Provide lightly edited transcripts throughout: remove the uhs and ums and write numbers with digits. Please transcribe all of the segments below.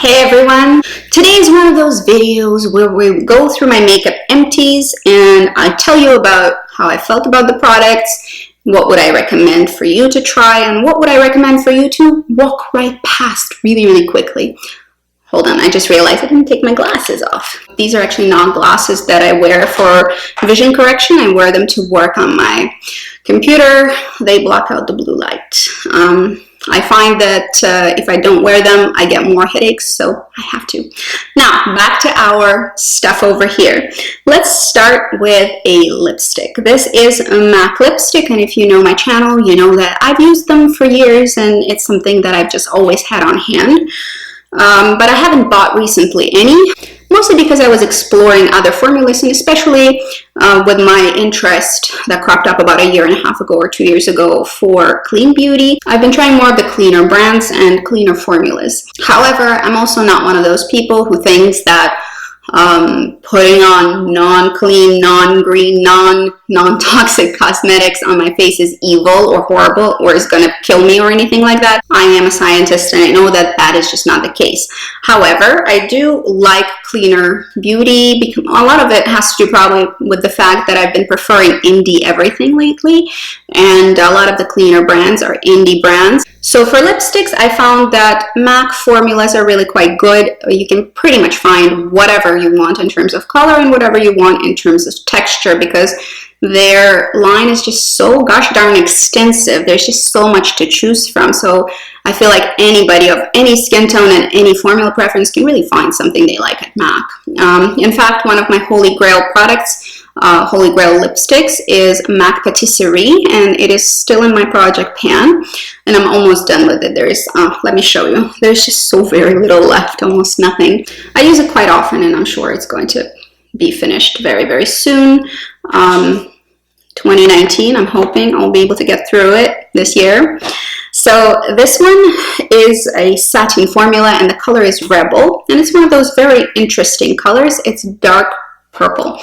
Hey everyone! Today is one of those videos where we go through my makeup empties and I tell you about how I felt about the products, what would I recommend for you to try, and what would I recommend for you to walk right past really quickly. Hold on, I just realized I didn't take my glasses off. These are actually not glasses that I wear for vision correction. I wear them to work on my computer. They block out the blue light. I find that if I don't wear them, I get more headaches, so I have to. Now, back to our stuff over here. Let's start with a lipstick. This is a MAC lipstick, and if you know my channel, you know that I've used them for years, and it's something that I've just always had on hand. But I haven't bought recently any, mostly because I was exploring other formulas, and especially with my interest that cropped up about a year and a half ago or 2 years ago for clean beauty. I've been trying more of the cleaner brands and cleaner formulas. However, I'm also not one of those people who thinks that putting on non-clean, non-green, non-toxic cosmetics on my face is evil or horrible or is going to kill me or anything like that. I am a scientist and I know that that is just not the case. However, I do like cleaner beauty because a lot of it has to do probably with the fact that I've been preferring indie everything lately, and a lot of the cleaner brands are indie brands. So for lipsticks, I found that MAC formulas are really quite good. You can pretty much find whatever you want in terms of color and whatever you want in terms of texture, because their line is just so gosh darn extensive. There's just so much to choose from. So I feel like anybody of any skin tone and any formula preference can really find something they like at MAC. In fact, one of my holy grail products, holy grail lipsticks, is MAC Patisserie, and it is still in my project pan, and I'm almost done with it. There is, let me show you, there's just so very little left, almost nothing. I use it quite often, and I'm sure it's going to be finished very soon. 2019, I'm hoping I'll be able to get through it this year. So this one is a satin formula, and the color is Rebel, and it's one of those very interesting colors. It's dark purple.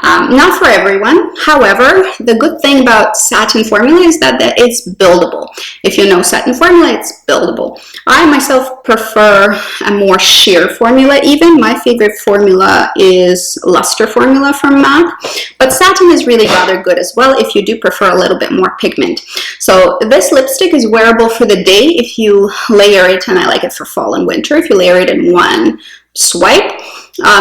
Not for everyone. However, the good thing about satin formula is that it's buildable. If you know satin formula, it's buildable. I myself prefer a more sheer formula even. My favorite formula is Luster formula from MAC, but satin is really rather good as well if you do prefer a little bit more pigment. So this lipstick is wearable for the day if you layer it, and I like it for fall and winter. If you layer it in one swipe,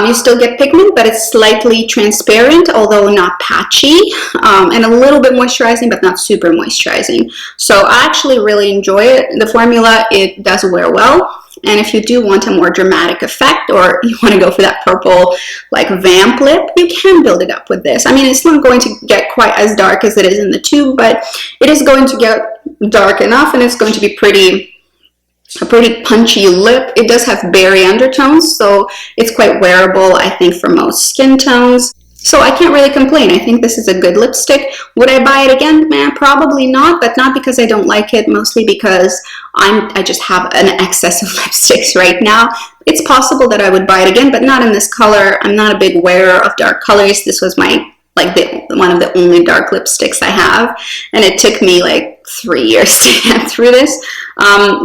you still get pigment, but it's slightly transparent, although not patchy, and a little bit moisturizing, but not super moisturizing. So I actually really enjoy it. The formula, it does wear well, and if you do want a more dramatic effect, or you want to go for that purple like vamp lip, you can build it up with this. I mean, it's not going to get quite as dark as it is in the tube, but it is going to get dark enough, and it's going to be a pretty punchy lip. It does have berry undertones, so it's quite wearable, I think, for most skin tones. So I can't really complain. I think this is a good lipstick. Would I buy it again? Man, probably not, but not because I don't like it, mostly because I just have an excess of lipsticks right now. It's possible that I would buy it again, but not in this color. I'm not a big wearer of dark colors. This was my one of the only dark lipsticks I have, and it took me like 3 years to get through this.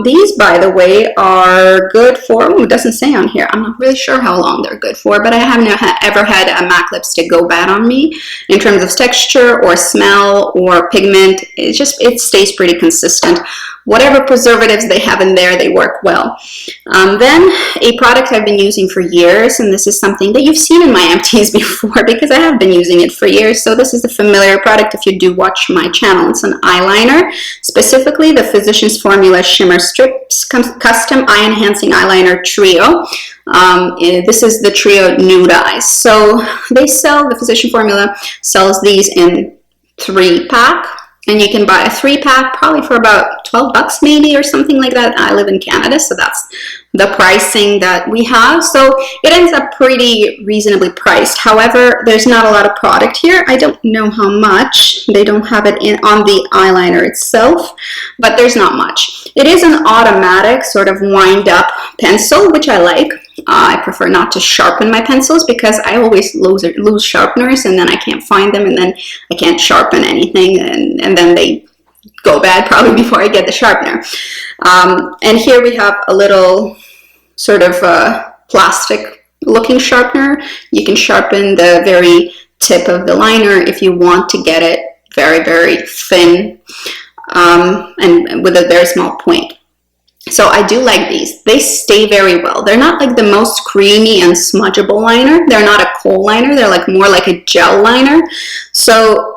These, by the way, are good for, it doesn't say on here, I'm not really sure how long they're good for, but I haven't ever had a MAC lipstick go bad on me in terms of texture or smell or pigment. It stays pretty consistent. Whatever preservatives they have in there, they work well. Then a product I've been using for years, and this is something that you've seen in my empties before because I have been using it for years, so this is a familiar product if you do watch my channel. It's an eyeliner, specifically the Physicians Formula Shimmer Strips Custom Eye Enhancing Eyeliner Trio. This is the Trio Nude Eyes. So the Physician Formula sells these in 3-pack. And you can buy a 3-pack probably for about 12 bucks maybe or something like that. I live in Canada, so that's the pricing that we have. So it ends up pretty reasonably priced. However, there's not a lot of product here. I don't know how much. They don't have it on the eyeliner itself, but there's not much. It is an automatic sort of wind up pencil, which I like. I prefer not to sharpen my pencils because I always lose sharpeners, and then I can't find them, and then I can't sharpen anything, and then they go bad probably before I get the sharpener. And here we have a little sort of plastic looking sharpener. You can sharpen the very tip of the liner if you want to get it very, very thin and with a very small point. So I do like these. They stay very well. They're not like the most creamy and smudgeable liner. They're not a kohl liner. They're like more like a gel liner. So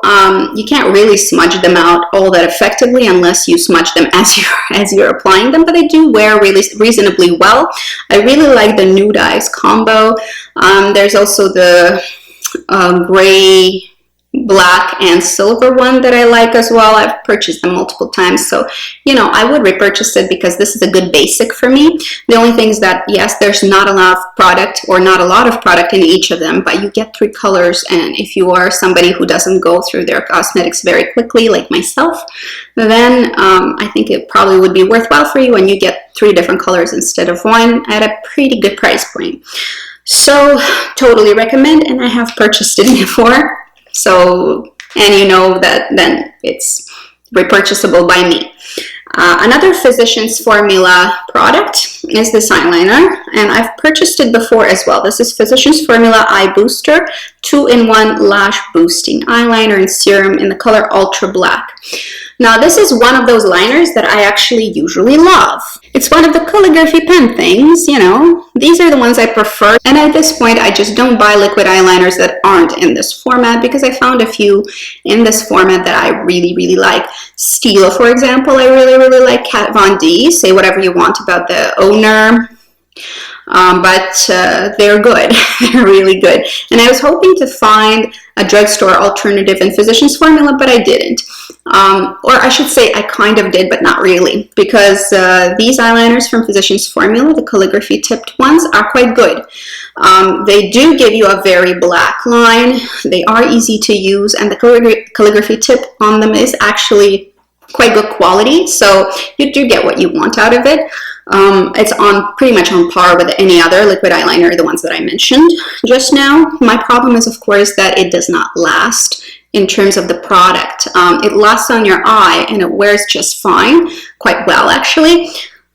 you can't really smudge them out all that effectively unless you smudge them as you're applying them. But they do wear really reasonably well. I really like the Nude Eyes combo. There's also the gray, black and silver one that I like as well. I've purchased them multiple times, so you know, I would repurchase it because this is a good basic for me. The only thing is that yes, there's not enough product or not a lot of product in each of them, but you get 3 colors, and if you are somebody who doesn't go through their cosmetics very quickly like myself, then I think it probably would be worthwhile for you, and you get 3 different colors instead of 1 at a pretty good price point. So totally recommend, and I have purchased it before. So, and you know that then it's repurchasable by me. Another Physicians Formula product is this eyeliner, and I've purchased it before as well. This is Physicians Formula Eye Booster 2-in-1 Lash Boosting Eyeliner and Serum in the color Ultra Black. Now, this is one of those liners that I actually usually love. It's one of the calligraphy pen things, you know. These are the ones I prefer. And at this point, I just don't buy liquid eyeliners that aren't in this format because I found a few in this format that I really, really like. Stila, for example, I really, really like. Kat Von D. Say whatever you want about the owner. But they're good. They're really good. And I was hoping to find a drugstore alternative in Physicians Formula, but I didn't. Or I should say I kind of did, but not really, because these eyeliners from Physicians Formula, the calligraphy tipped ones, are quite good. They do give you a very black line. They are easy to use, and the calligraphy tip on them is actually quite good quality, so you do get what you want out of it. It's pretty much on par with any other liquid eyeliner, the ones that I mentioned just now. My problem is, of course, that it does not last in terms of the product. It lasts on your eye and it wears just fine, quite well actually.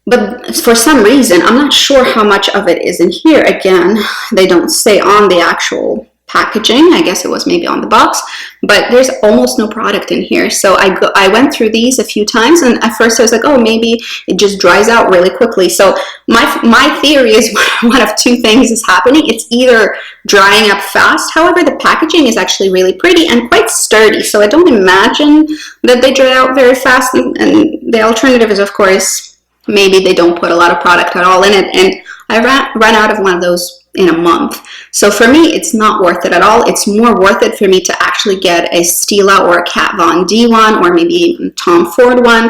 But for some reason, I'm not sure how much of it is in here. Again, they don't say on the actual packaging. I guess it was maybe on the box, but there's almost no product in here. So I went through these a few times, and at first I was like, oh, maybe it just dries out really quickly. So my theory is one of 2 things is happening. It's either drying up fast. However, the packaging is actually really pretty and quite sturdy. So I don't imagine that they dry out very fast. And the alternative is, of course, maybe they don't put a lot of product at all in it. And I ran out of one of those in a month. So for me, it's not worth it at all. It's more worth it for me to actually get a Stila or a Kat Von D one, or maybe even Tom Ford one,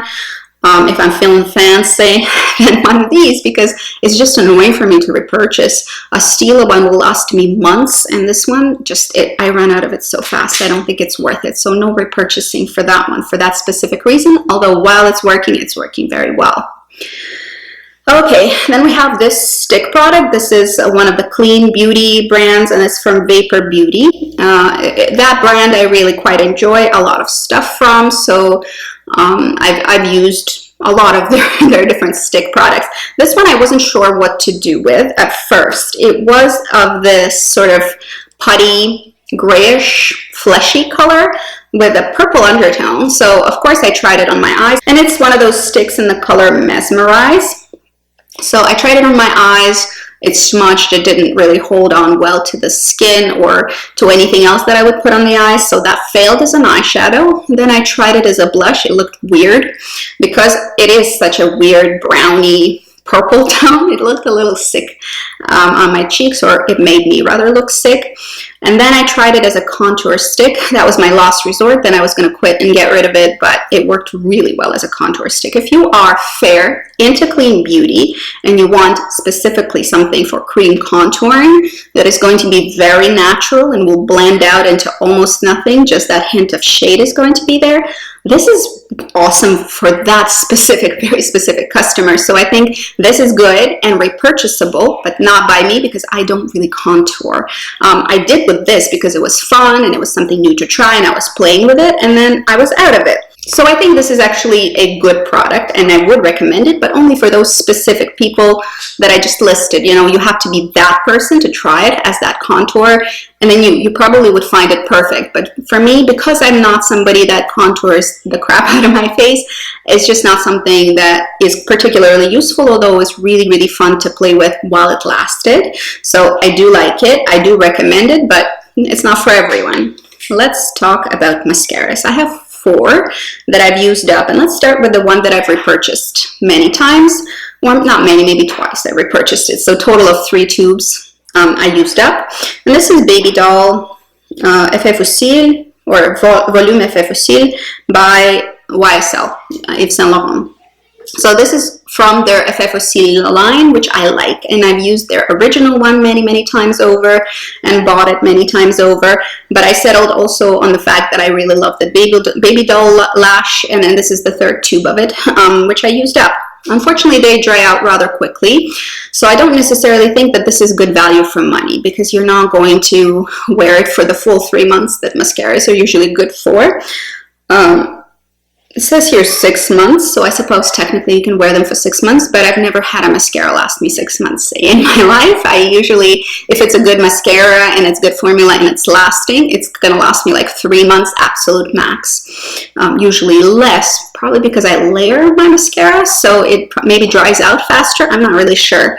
if I'm feeling fancy, than one of these, because it's just annoying for me to repurchase. A Stila one will last me months, and this one, I ran out of it so fast. I don't think it's worth it. So no repurchasing for that one, for that specific reason, although while it's working very well. Okay, then we have this stick product. This is one of the clean beauty brands, and it's from Vapor Beauty. That brand I really quite enjoy a lot of stuff from, so I've used a lot of their different stick products. This one I wasn't sure what to do with at first. It was of this sort of putty, grayish, fleshy color with a purple undertone. So of course I tried it on my eyes, and it's one of those sticks in the color Mesmerize. So I tried it on my eyes. It smudged. It didn't really hold on well to the skin or to anything else that I would put on the eyes. So that failed as an eyeshadow. Then I tried it as a blush. It looked weird because it is such a weird browny purple tone. It looked a little sick on my cheeks, or it made me rather look sick. And then I tried it as a contour stick. That was my last resort. Then I was going to quit and get rid of it, but it worked really well as a contour stick. If you are fair, into clean beauty, and you want specifically something for cream contouring that is going to be very natural and will blend out into almost nothing, just that hint of shade is going to be there, this is awesome for that specific, very specific customer. So I think this is good and repurchasable, but not by me because I don't really contour. I did with this because it was fun and it was something new to try, and I was playing with it, and then I was out of it. So I think this is actually a good product and I would recommend it, but only for those specific people that I just listed. You know, you have to be that person to try it as that contour, and then you probably would find it perfect. But for me, because I'm not somebody that contours the crap out of my face, it's just not something that is particularly useful, although it's really, really fun to play with while it lasted. So I do like it, I do recommend it, but it's not for everyone. Let's talk about mascaras. I have 4 that I've used up, and let's start with the one that I've repurchased many times. Well, not many, maybe twice I repurchased it, so total of 3 tubes I used up. And this is Baby Doll Effet Fossile, or Volume Effet Fossile by YSL, Yves Saint Laurent. So this is from their Effet Fossile line, which I like, and I've used their original one many times over and bought it many times over. But I settled also on the fact that I really love the Baby Doll lash, and then this is the 3rd tube of it, which I used up. Unfortunately, they dry out rather quickly, so I don't necessarily think that this is good value for money, because you're not going to wear it for the full 3 months that mascaras are usually good for. It says here 6 months, so I suppose technically you can wear them for 6 months, but I've never had a mascara last me 6 months in my life. I usually, if it's a good mascara and it's good formula and it's lasting, it's gonna last me like 3 months absolute max. Usually less, probably because I layer my mascara, so it maybe dries out faster. I'm not really sure.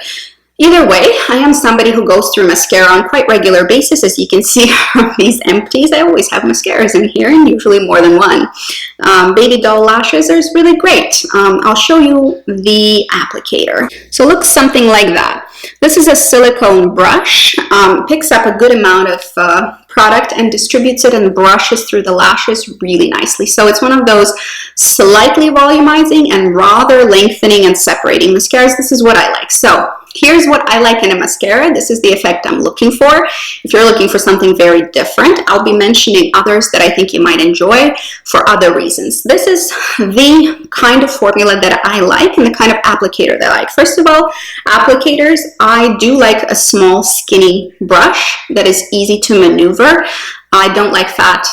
Either way, I am somebody who goes through mascara on quite regular basis. As you can see from these empties, I always have mascaras in here, and usually more than one. Baby Doll lashes are really great. I'll show you the applicator. So it looks something like that. This is a silicone brush. Picks up a good amount of product and distributes it and brushes through the lashes really nicely. So it's one of those slightly volumizing and rather lengthening and separating mascaras. This is what I like. So here's what I like in a mascara. This is the effect I'm looking for. If you're looking for something very different, I'll be mentioning others that I think you might enjoy for other reasons. This is the kind of formula that I like and the kind of applicator that I like. First of all, applicators, I do like a small skinny brush that is easy to maneuver. I don't like fat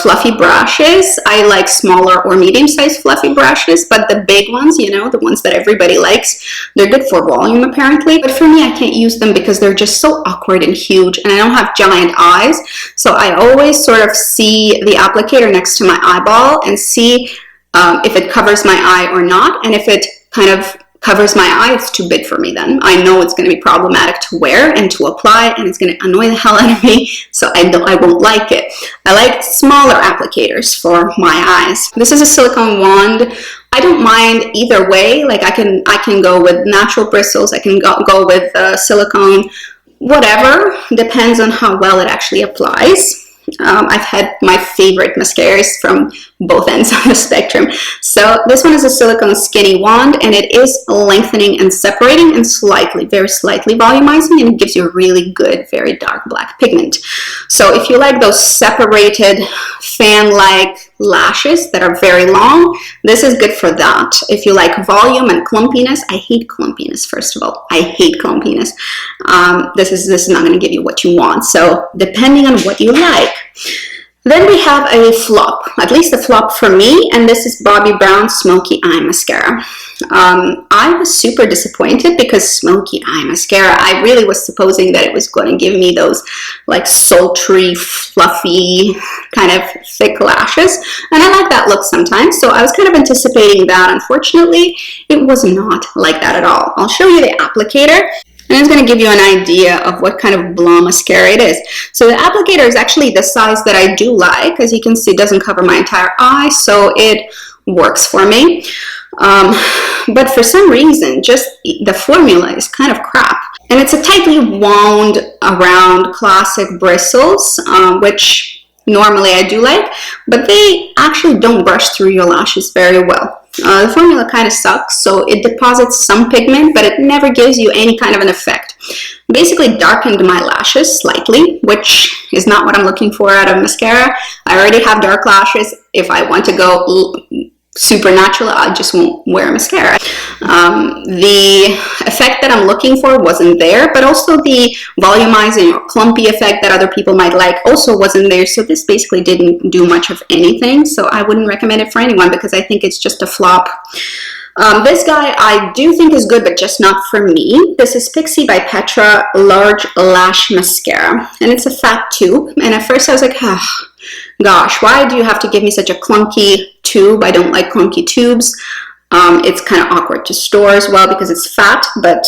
fluffy brushes. I like smaller or medium-sized fluffy brushes, but the big ones, you know, the ones that everybody likes, they're good for volume apparently. But for me, I can't use them because they're just so awkward and huge, and I don't have giant eyes. So I always sort of see the applicator next to my eyeball and see if it covers my eye or not. And if it kind of covers my eye, it's too big for me then. I know it's going to be problematic to wear and to apply, and it's going to annoy the hell out of me, so I won't like it. I like smaller applicators for my eyes. This is a silicone wand. I don't mind either way. Like I can go with natural bristles, I can go with silicone, whatever. Depends on how well it actually applies. I've had my favorite mascaras from both ends of the spectrum. So this one is a silicone skinny wand, and it is lengthening and separating and very slightly volumizing, and it gives you a really good, very dark black pigment. So if you like those separated fan-like lashes that are very long, this is good for that. If you like volume and clumpiness, I hate clumpiness, first of all. I hate clumpiness. This is not going to give you what you want. So depending on what you like. Then we have a flop, at least a flop for me, and this is Bobbi Brown Smoky Eye Mascara. I was super disappointed because Smoky Eye Mascara, I really was supposing that it was going to give me those like sultry, fluffy, kind of thick lashes, and I like that look sometimes, so I was kind of anticipating that. Unfortunately, it was not like that at all. I'll show you the applicator. And it's going to give you an idea of what kind of blanc mascara it is. So the applicator is actually the size that I do like. As you can see, it doesn't cover my entire eye, so it works for me. But for some reason, just the formula is kind of crap. And it's a tightly wound around classic bristles, which normally I do like, but they actually don't brush through your lashes very well. The formula kind of sucks, so it deposits some pigment, but it never gives you any kind of an effect. Basically darkened my lashes slightly, which is not what I'm looking for out of mascara. I already have dark lashes. If I want to go supernatural, I just won't wear mascara. The effect that I'm looking for wasn't there, but also the volumizing or clumpy effect that other people might like also wasn't there. So this basically didn't do much of anything. So I wouldn't recommend it for anyone because I think it's just a flop. This guy I do think is good, but just not for me. This is Pixi by Petra Large Lash Mascara, and it's a fat tube. And at first I was like, oh, gosh, why do you have to give me such a clunky tube? I don't like clunky tubes. It's kind of awkward to store as well because it's fat, but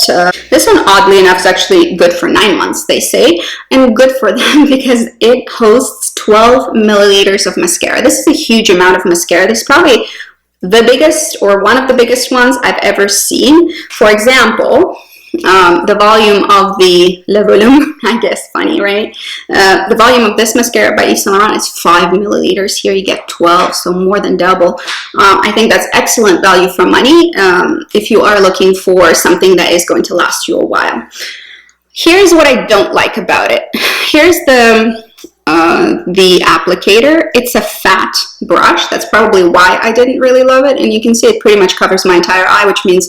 this one, oddly enough, is actually good for 9 months, they say, and good for them because it hosts 12 milliliters of mascara. This is a huge amount of mascara. This is probably the biggest or one of the biggest ones I've ever seen. For example, the volume of the Le Volume, I guess, funny, right? The volume of this mascara by Yves Saint Laurent is 5 milliliters. Here you get 12, so more than double. I think that's excellent value for money if you are looking for something that is going to last you a while. Here's what I don't like about it. Here's the applicator. It's a fat brush. That's probably why I didn't really love it. And you can see it pretty much covers my entire eye, which means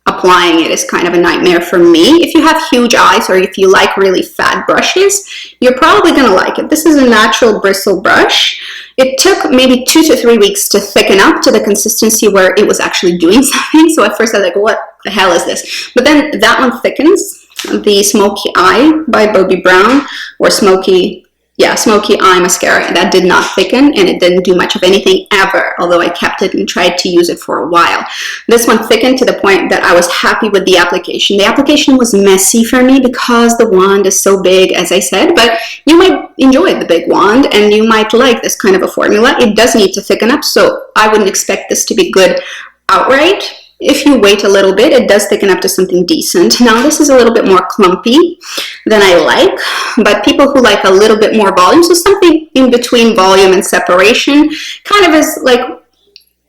applying it is kind of a nightmare for me. If you have huge eyes or if you like really fat brushes, you're probably going to like it. This is a natural bristle brush. It took maybe 2 to 3 weeks to thicken up to the consistency where it was actually doing something. So at first I was like, what the hell is this? But then that one thickens. The Smoky Eye by Bobbi Brown, or Smoky Eye Mascara, that did not thicken and it didn't do much of anything ever, although I kept it and tried to use it for a while. This one thickened to the point that I was happy with the application. The application was messy for me because the wand is so big, as I said, but you might enjoy the big wand and you might like this kind of a formula. It does need to thicken up, so I wouldn't expect this to be good outright. If you wait a little bit, it does thicken up to something decent. Now, this is a little bit more clumpy than I like, but people who like a little bit more volume, so something in between volume and separation, kind of is like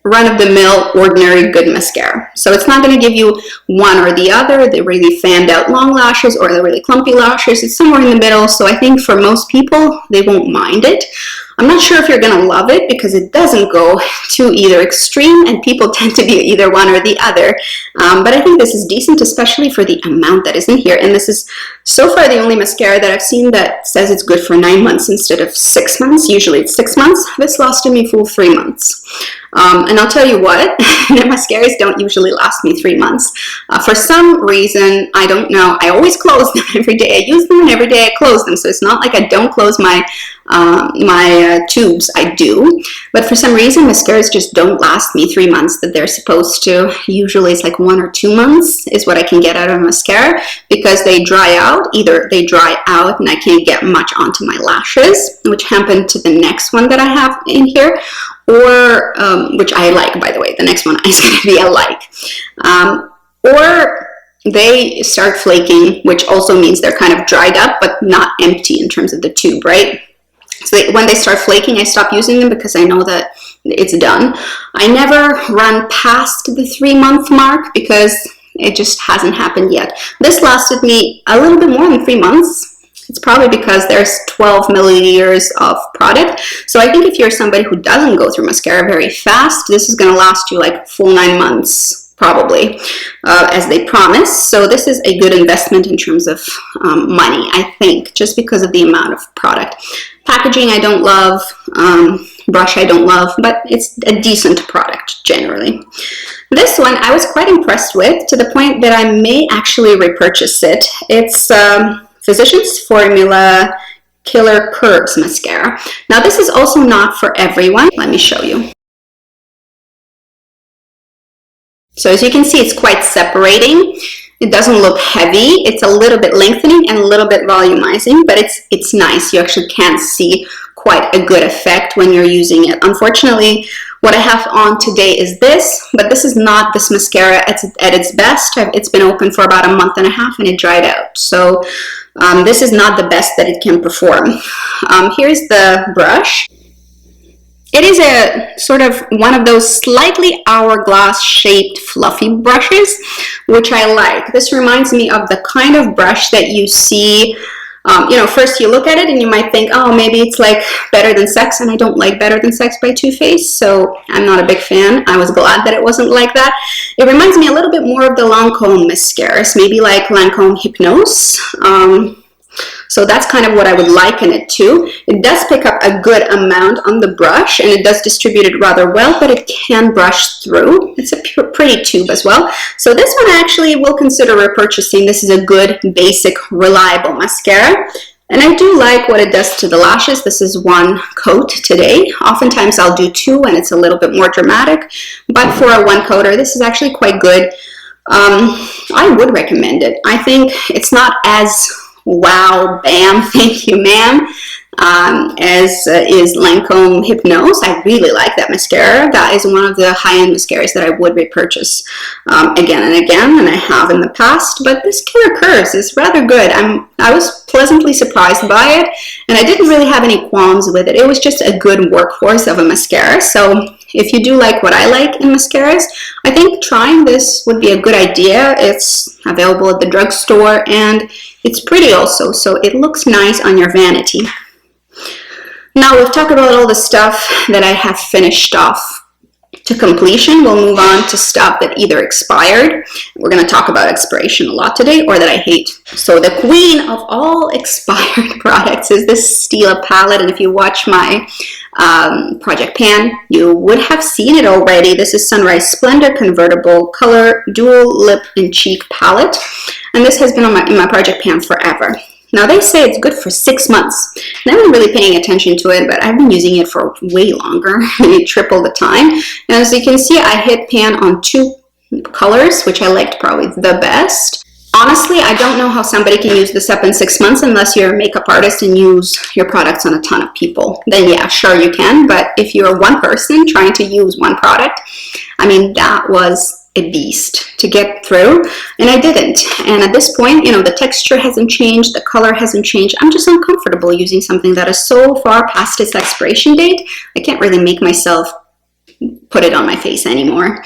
run-of-the-mill, ordinary, good mascara. So it's not going to give you one or the other, the really fanned out long lashes or the really clumpy lashes. It's somewhere in the middle, so I think for most people, they won't mind it. I'm not sure if you're going to love it because it doesn't go to either extreme and people tend to be either one or the other. But I think this is decent, especially for the amount that is in here. And this is so far the only mascara that I've seen that says it's good for 9 months instead of 6 months. Usually it's 6 months. This lasted me full 3 months. And I'll tell you what, the mascaras don't usually last me 3 months. For some reason, I don't know, I always close them every day. I use them and every day I close them. So it's not like I don't close my tubes. I do, but for some reason mascaras just don't last me 3 months that they're supposed to. Usually it's like 1 or 2 months is what I can get out of mascara because they dry out. Either they dry out and I can't get much onto my lashes, which happened to the next one that I have in here, or which I like, by the way. The next one is going to be a like, or they start flaking, which also means they're kind of dried up but not empty in terms of the tube, right? So when they start flaking, I stop using them because I know that it's done. I never run past the 3-month mark because it just hasn't happened yet. This lasted me a little bit more than 3 months. It's probably because there's 12 milliliters of product. So I think if you're somebody who doesn't go through mascara very fast, this is going to last you like full 9 months. Probably, as they promise. So this is a good investment in terms of money, I think, just because of the amount of product. Packaging I don't love, brush I don't love, but it's a decent product generally. This one I was quite impressed with, to the point that I may actually repurchase it. It's Physicians Formula Killer Curves Mascara. Now this is also not for everyone. Let me show you. So as you can see, it's quite separating. It doesn't look heavy. It's a little bit lengthening and a little bit volumizing, but it's nice. You actually can see quite a good effect when you're using it. Unfortunately, what I have on today is this, but this is not this mascara at its best. It's been open for about a month and a half and it dried out. So this is not the best that it can perform. Here's the brush. It is a sort of one of those slightly hourglass shaped fluffy brushes, which I like. This reminds me of the kind of brush that you see You know, first you look at it and you might think, oh, maybe it's like Better Than Sex, and I don't like Better Than Sex by Too Faced, so I'm not a big fan. I was glad that it wasn't like that. It reminds me a little bit more of the Lancome mascaras, maybe like Lancome Hypnose. So that's kind of what I would liken it to. It does pick up a good amount on the brush, and it does distribute it rather well, but it can brush through. It's a pretty tube as well. So this one I actually will consider repurchasing. This is a good, basic, reliable mascara. And I do like what it does to the lashes. This is one coat today. Oftentimes I'll do two and it's a little bit more dramatic, but for a one coater, this is actually quite good. I would recommend it. I think it's not as wow, bam, thank you, ma'am, as is Lancome Hypnose. I really like that mascara. That is one of the high-end mascaras that I would repurchase again and again, and I have in the past. But this Killer Curves is rather good. I was pleasantly surprised by it, and I didn't really have any qualms with it. It was just a good workhorse of a mascara. So if you do like what I like in mascaras, I think trying this would be a good idea. It's available at the drugstore, and it's pretty also, so it looks nice on your vanity. Now we've talked about all the stuff that I have finished off to completion. We'll move on to stuff that either expired, we're going to talk about expiration a lot today, or that I hate. So the queen of all expired products is this Stila palette, and if you watch my Project Pan, you would have seen it already. This is Sunrise Splendor Convertible Color Dual Lip and Cheek Palette, and this has been in my Project Pan forever. Now they say it's good for 6 months, and I wasn't really paying attention to it, but I've been using it for way longer, maybe triple the time. And as you can see, I hit pan on 2 colors, which I liked probably the best. Honestly, I don't know how somebody can use this up in 6 months unless you're a makeup artist and use your products on a ton of people. Then yeah, sure you can, but if you're one person trying to use one product, I mean, that was a beast to get through, and I didn't. And at this point, you know, the texture hasn't changed, the color hasn't changed. I'm just uncomfortable using something that is so far past its expiration date. I can't really make myself put it on my face anymore.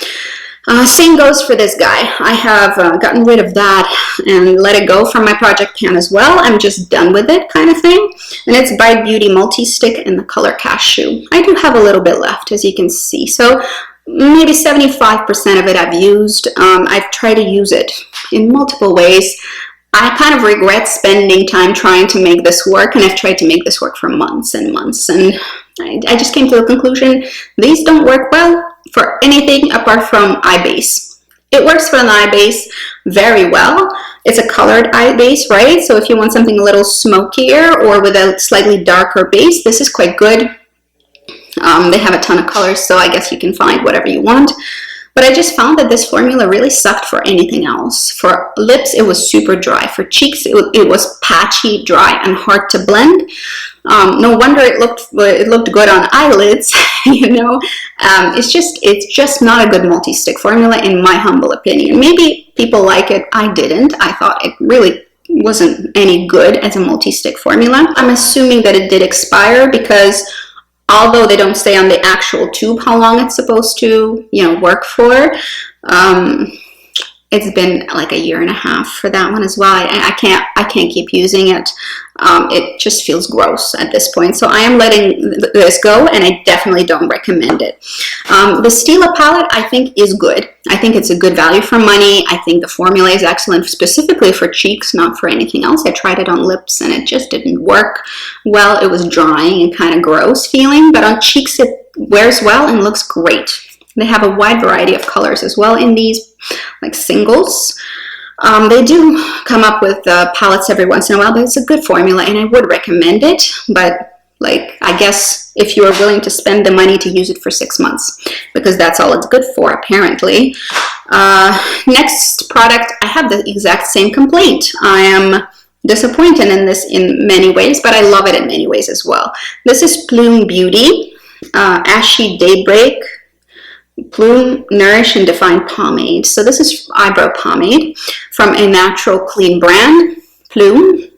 Same goes for this guy. I have gotten rid of that and let it go from my Project Pan as well. I'm just done with it, kind of thing. And it's by Beauty MultiStick in the color Cashew. I do have a little bit left, as you can see. So maybe 75% of it I've used. I've tried to use it in multiple ways. I kind of regret spending time trying to make this work, and I've tried to make this work for months and months, and I just came to the conclusion these don't work well for anything apart from eye base. It works for an eye base very well. It's a colored eye base, right? So if you want something a little smokier or with a slightly darker base, this is quite good. They have a ton of colors, so I guess you can find whatever you want. But I just found that this formula really sucked for anything else. For lips, it was super dry. For cheeks, it was patchy, dry, and hard to blend. No wonder it looked good on eyelids, you know. It's just not a good multi-stick formula in my humble opinion. Maybe people like it. I didn't. I thought it really wasn't any good as a multi-stick formula. I'm assuming that it did expire because although they don't say on the actual tube how long it's supposed to, you know, work for, it's been like 1.5 years for that one as well. I can't keep using it. It just feels gross at this point. So I am letting this go, and I definitely don't recommend it. The Stila palette, I think, is good. I think it's a good value for money. I think the formula is excellent, specifically for cheeks, not for anything else. I tried it on lips, and it just didn't work well. It was drying and kind of gross feeling, but on cheeks it wears well and looks great. They have a wide variety of colors as well in these, like singles. They do come up with palettes every once in a while, but it's a good formula and I would recommend it. But like, I guess if you are willing to spend the money to use it for 6 months, because that's all it's good for apparently. Next product, I have the exact same complaint. I am disappointed in this in many ways, but I love it in many ways as well. This is Plume Beauty Ashy Daybreak Plume Nourish and Define Pomade. So this is eyebrow pomade from a natural clean brand, Plume.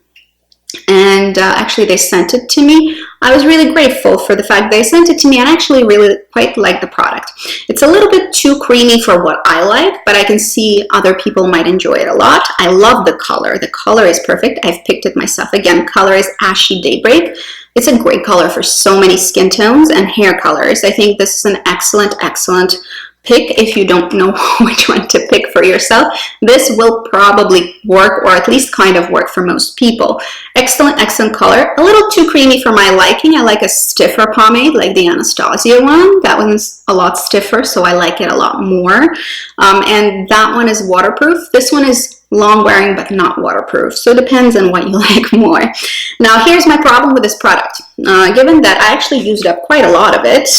and actually they sent it to me. I was really grateful for the fact they sent it to me, and I actually really quite like the product. It's a little bit too creamy for what I like, but I can see other people might enjoy it a lot. I love the color. The color is perfect. I've picked it myself. Again, color is Ashy Daybreak. It's a great color for so many skin tones and hair colors. I think this is an excellent pick if you don't know which one to pick for yourself. This will probably work, or at least kind of work, for most people. Excellent color. A little too creamy for my liking. I like a stiffer pomade like the Anastasia one. That one's a lot stiffer, so I like it a lot more. And that one is waterproof. This one is long wearing but not waterproof, so it depends on what you like more. Now here's my problem with this product. Given that I actually used up quite a lot of it,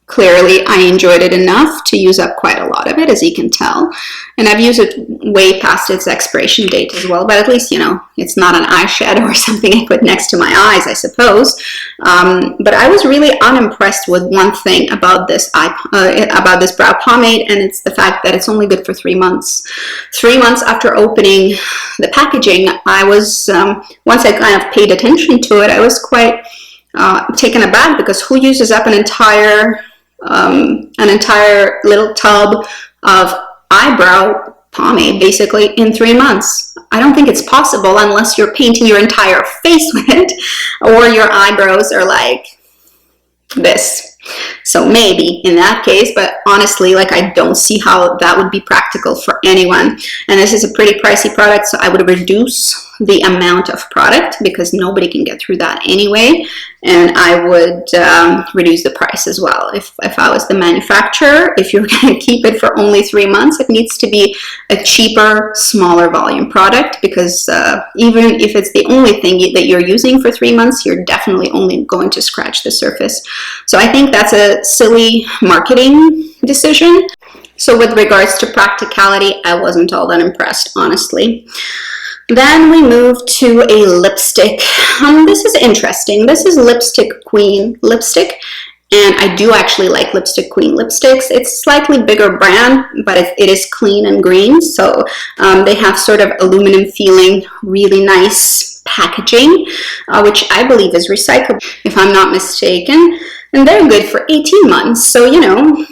clearly I enjoyed it enough to use up quite a lot of it, as you can tell, and I've used it way past its expiration date as well, but at least, you know, it's not an eyeshadow or something I put next to my eyes, I suppose. But I was really unimpressed with one thing about this brow pomade, and it's the fact that it's only good for 3 months. 3 months after opening the packaging, I was, once I kind of paid attention to it, I was quite taken aback, because who uses up an entire little tub of eyebrow pomade basically in 3 months? I don't think it's possible unless you're painting your entire face with it, or your eyebrows are like this. So maybe in that case, but honestly, like, I don't see how that would be practical for anyone. And this is a pretty pricey product, so I would reduce the amount of product, because nobody can get through that anyway. And I would reduce the price as well. If I was the manufacturer, if you're going to keep it for only 3 months, it needs to be a cheaper, smaller volume product, because even if it's the only thing that you're using for 3 months, you're definitely only going to scratch the surface. So I think that's a silly marketing decision. So with regards to practicality, I wasn't all that impressed, honestly. Then we move to a lipstick. This is interesting. This is Lipstick Queen lipstick, and I do actually like Lipstick Queen lipsticks. It's a slightly bigger brand, but it is clean and green, so they have sort of aluminum feeling, really nice packaging, which I believe is recyclable, if I'm not mistaken, and they're good for 18 months, so, you know,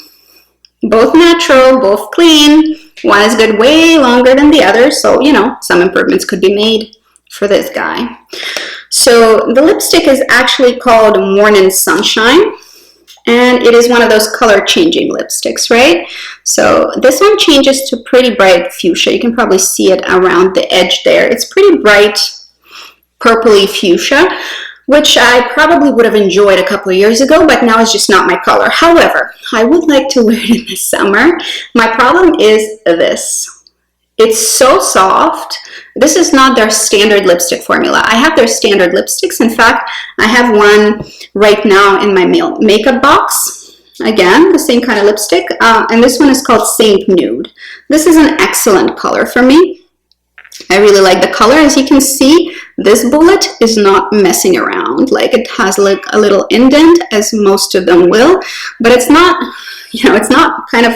both natural, both clean. One is good way longer than the other, so, you know, some improvements could be made for this guy. So the lipstick is actually called Morning Sunshine, and it is one of those color changing lipsticks, right? So this one changes to pretty bright fuchsia. You can probably see it around the edge there. It's pretty bright purpley fuchsia, which I probably would have enjoyed a couple of years ago, but now it's just not my color. However, I would like to wear it in the summer. My problem is this. It's so soft. This is not their standard lipstick formula. I have their standard lipsticks. In fact, I have one right now in my makeup box. Again, the same kind of lipstick. And this one is called Saint Nude. This is an excellent color for me. I really like the color. As you can see, this bullet is not messing around. Like, it has like a little indent, as most of them will, but it's not, you know, it's not kind of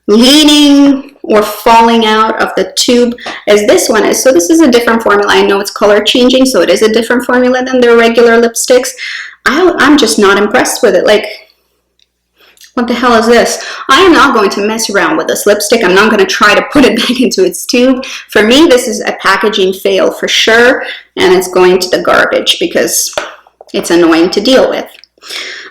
leaning or falling out of the tube as this one is. So this is a different formula. I know it's color changing, so it is a different formula than their regular lipsticks. I'm just not impressed with it. Like, what the hell is this? I am not going to mess around with this lipstick. I'm not going to try to put it back into its tube. For me, this is a packaging fail for sure, and it's going to the garbage because it's annoying to deal with.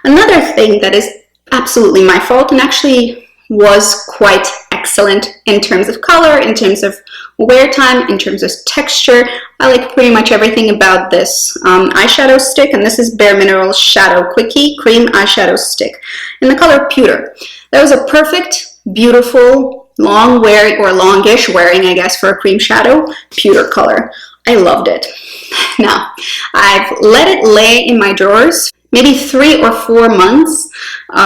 Another thing that is absolutely my fault, and actually was quite excellent in terms of color, in terms of wear time, in terms of texture. I like pretty much everything about this eyeshadow stick, and this is Bare Minerals Shadow Quickie Cream Eyeshadow Stick in the color Pewter. That was a perfect, beautiful, long wearing, or longish wearing, I guess, for a cream shadow, pewter color. I loved it. Now, I've let it lay in my drawers maybe 3 or 4 months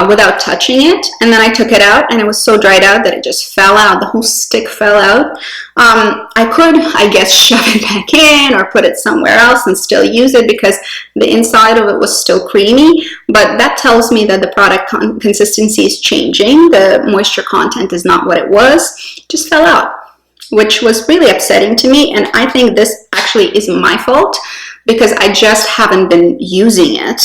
without touching it, and then I took it out, and it was so dried out that it just fell out. The whole stick fell out. I could, I guess, shove it back in or put it somewhere else and still use it because the inside of it was still creamy, but that tells me that the product consistency is changing. The moisture content is not what it was. It just fell out, which was really upsetting to me, and I think this actually is my fault. because I just haven't been using it.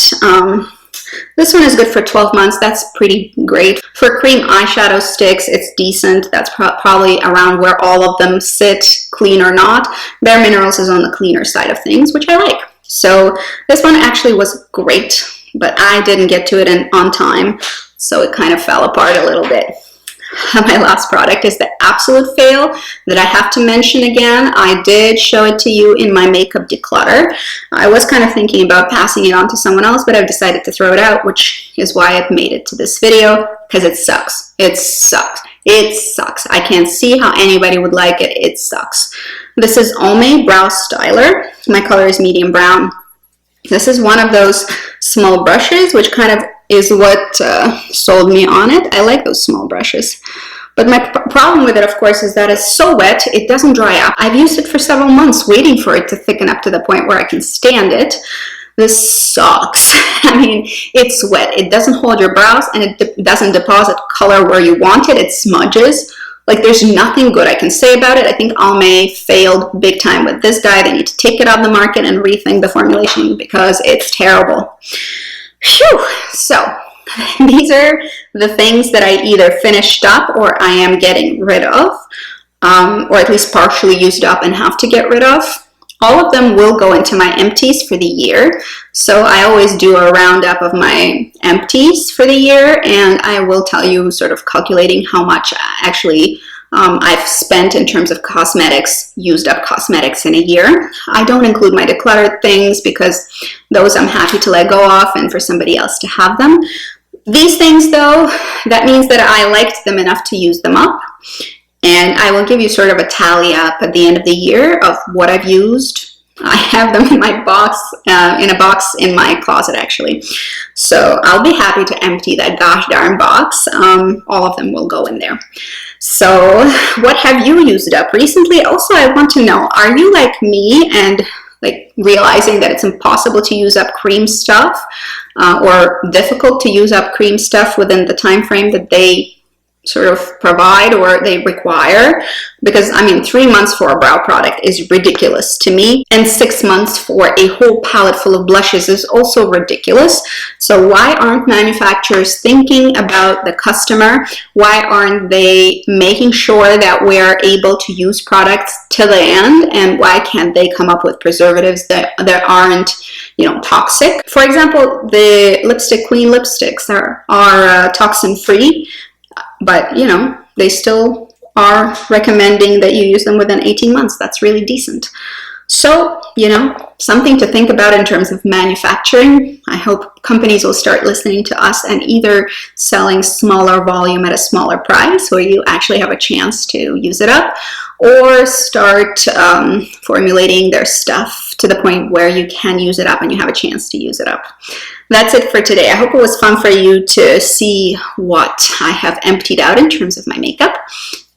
This one is good for 12 months. That's pretty great. For cream eyeshadow sticks, it's decent. That's probably around where all of them sit, clean or not. Bare Minerals is on the cleaner side of things, which I like. So this one actually was great, but I didn't get to it on time, so it kind of fell apart a little bit. My last product is the absolute fail that I have to mention again. I did show it to you in my makeup declutter. I was kind of thinking about passing it on to someone else, but I've decided to throw it out, which is why I've made it to this video, because it sucks. It sucks. It sucks. I can't see how anybody would like it. It sucks. This is Pomade Brow Styler. My color is medium brown. This is one of those small brushes, which kind of is what sold me on it. I like those small brushes. But my problem with it, of course, is that it's so wet, it doesn't dry up. I've used it for several months waiting for it to thicken up to the point where I can stand it. This sucks. I mean, it's wet. It doesn't hold your brows, and it doesn't deposit color where you want it. It smudges. Like, there's nothing good I can say about it. I think Pomade failed big time with this guy. They need to take it off the market and rethink the formulation because it's terrible. Phew! So, these are the things that I either finished up or I am getting rid of, or at least partially used up and have to get rid of. All of them will go into my empties for the year. So I always do a roundup of my empties for the year, and I will tell you sort of calculating how much actually I've spent in terms of cosmetics, used up cosmetics in a year. I don't include my decluttered things because those I'm happy to let go of and for somebody else to have them. These things though, that means that I liked them enough to use them up. And I will give you sort of a tally up at the end of the year of what I've used. I have them in my box, in a box in my closet actually. So I'll be happy to empty that gosh darn box. All of them will go in there. So what have you used up recently? Also, I want to know, are you like me and like realizing that it's impossible to use up cream stuff or difficult to use up cream stuff within the time frame that they sort of provide or they require? Because I mean, 3 months for a brow product is ridiculous to me, and 6 months for a whole palette full of blushes is also ridiculous. So why aren't manufacturers thinking about the customer? Why aren't they making sure that we're able to use products to the end? And why can't they come up with preservatives that aren't, you know, toxic? For example, the Lipstick Queen lipsticks are toxin free, but you know, they still are recommending that you use them within 18 months. That's really decent. So, you know, something to think about in terms of manufacturing. I hope companies will start listening to us and either selling smaller volume at a smaller price where you actually have a chance to use it up, or start formulating their stuff to the point where you can use it up and you have a chance to use it up. That's it for today. I hope it was fun for you to see what I have emptied out in terms of my makeup.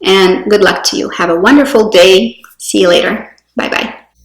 And good luck to you. Have a wonderful day. See you later. Bye-bye.